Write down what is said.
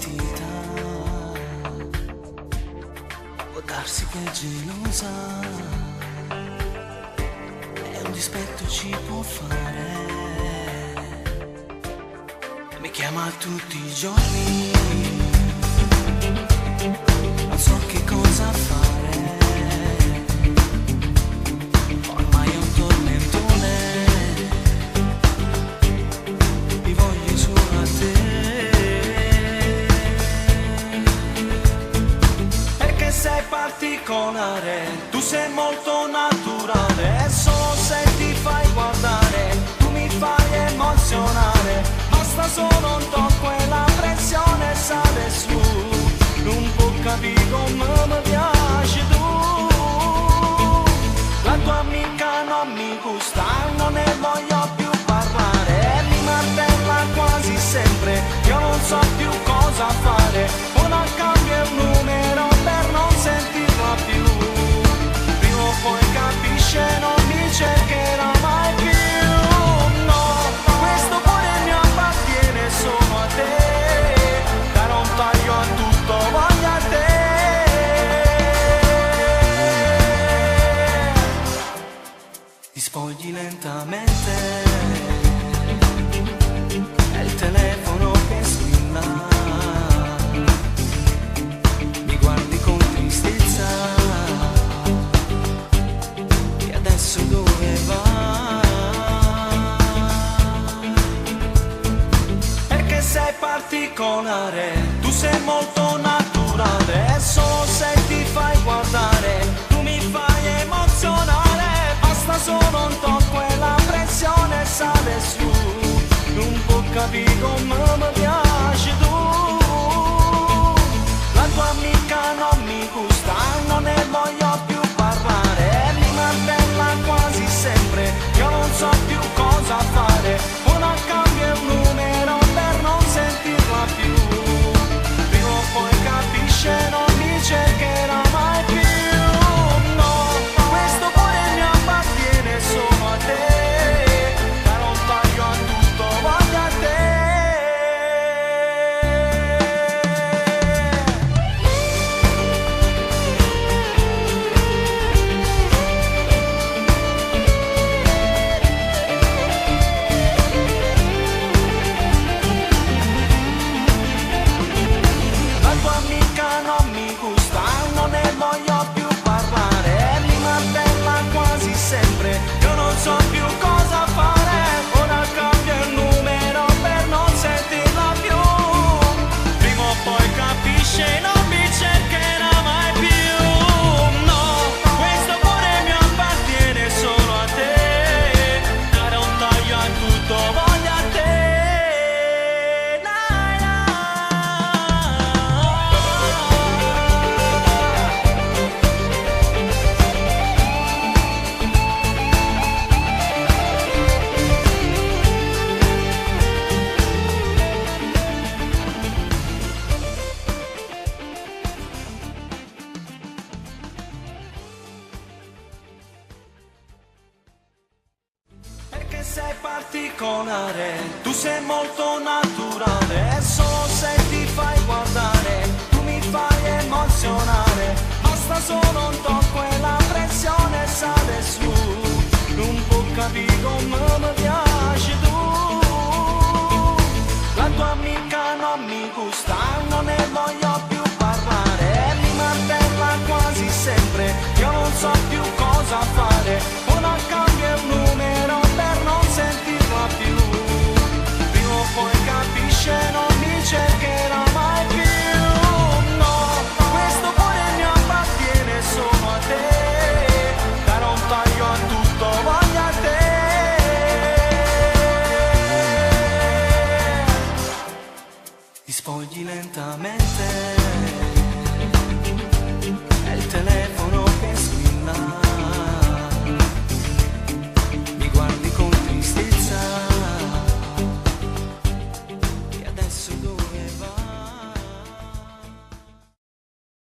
vestita, può darsi che è gelosa, e un dispetto ci può fare, mi chiama tutti i giorni, non so che cosa fare, ormai è un tormentone, mi voglio solo a te, perché sei particolare, tu sei molto naturale, e solo se ti fai guardare, tu mi fai emozionare, basta solo un tocco e la pressione sale su, non può capire come mi piaci tu, la tua amica non mi gusta, non ne voglio più parlare, mi martella quasi sempre, io non so più cosa fare, ora cambio il numero per non sentirla più, prima o poi capisce non mi cercherà mai più, no, questo cuore mi appartiene solo a te, dare un taglio a tutto voglio a te, ti spogli lentamente, è il telefono che squilla, mi guardi con tristezza, e adesso dove vai? Perché sei particolare, tu sei molto naturale, e solo se ti fai guardare, tu mi fai emozionare, basta solo un tocco e la pressione sale su, non può capire come mi piaci tu, la tua amica non mi gusta, non ne voglio più parlare, mi martella quasi sempre, io non so più cosa fare, ora cambio il numero per non sentirla più, prima o poi capisce non mi cercherà mai più, no, questo cuore mi appartiene solo a te, dare un taglio a tutto voglio a te. La tua amica non mi gusta, non ne voglio più parlare, mi martella quasi sempre, io non so più cosa fare, ora cambio il numero per non sentirla più, prima o poi capisce non mi cercherà mai più, no, questo cuore mi appartiene solo a te, dare un taglio a tutto voglio a te. Perché sei particolare, tu sei molto naturale, e solo se ti fai guardare, tu mi fai emozionare, basta solo un tocco e la pressione sale su, non può capire come mi piaci tu, la tua amica non mi gusta, non ne voglio più parlare, mi martella quasi sempre, io non so più cosa fare, ora cambio il numero per non sentirla più, prima o poi capisce non mi cercherà mai più, no, questo cuore mi appartiene solo a te, dare un taglio a tutto voglio a te, ti spogli lentamente, è il telefono